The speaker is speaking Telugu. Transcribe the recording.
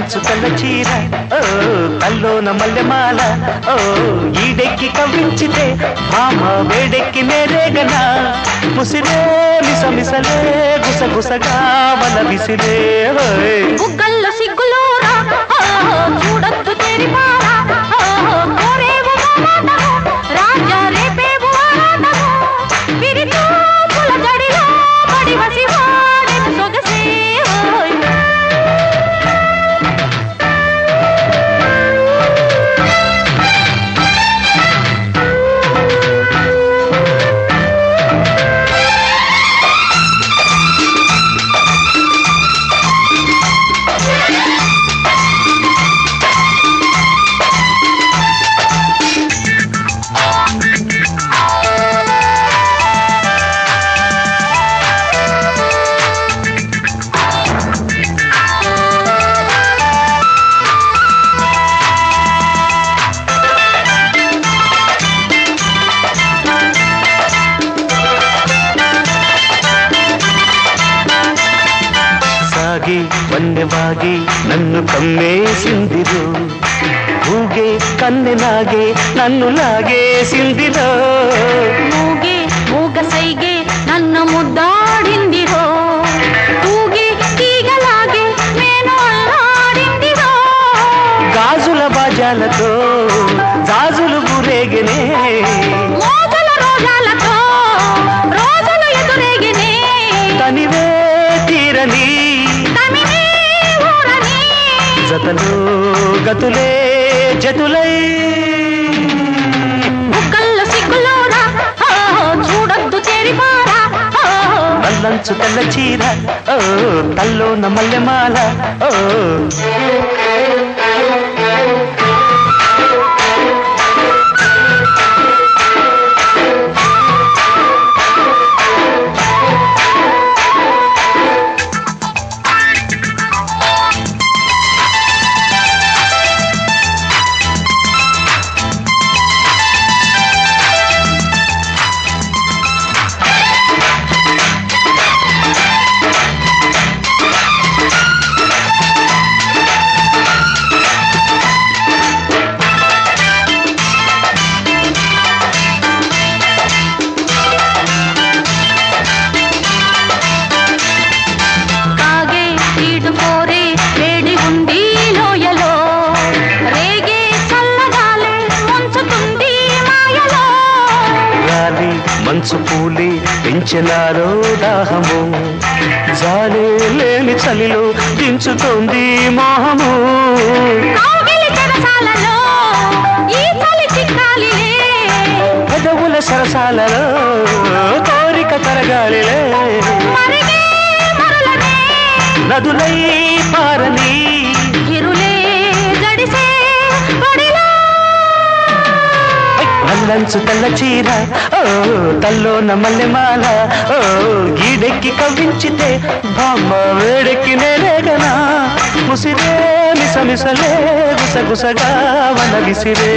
నల్లంచు తెల్ల చీర ఓ తల్లోన మల్లెమాల ఓ ఈడెక్కి కవ్వించితే భామ వేడెక్కి నేరేగనా ముసిరే మిసమిసలే గుసగుసగా వల విసిరే బుగ్గల్లో సిగ్గులోరా చూడొద్దు తెరిపారా రాజా రేపేవు ఆరాటము విరితో పుల జడిలో పడి వసివాడెను సొగసే వన్నెವಾಗಿ నన్ను కమ్మేసిందిరో ఊగే కన్నెనాగే నన్ను లాగేసిందిరో మూగే మూగ సైగే నన్ను ముద్దాడిందిరో ఊగే తీగలాగే నేను అల్లాడిందిరో గాజుల బాజాలతో గాజులు గురేగనే మోజుల రోజాలతో రోజులు ఎదురేగనే తనివే తీరని జతలు గతులే జతులై బుగ్గల్లో సిగ్గులోరా చూడొద్దు తెరిపారా నల్లంచు తెల్ల చీర ఓ తల్లోన మల్లెమాల ఓ మంచు పూలి పెంచినారో దాహము జాలే లేని చలిలో దించుతోంది మోహము పదవుల సరసాలలో కోరిక తరగాలిలే నదులై పారని నల్లంచు తెల్ల చీర ఓ తల్లోన మల్లెమాల ఓ గీడెక్కి కవ్వించితే బామ్మ వేడెక్కి నేరేగనా ముసిరే మిసమిసలే గుసగుసగా వల విసిరే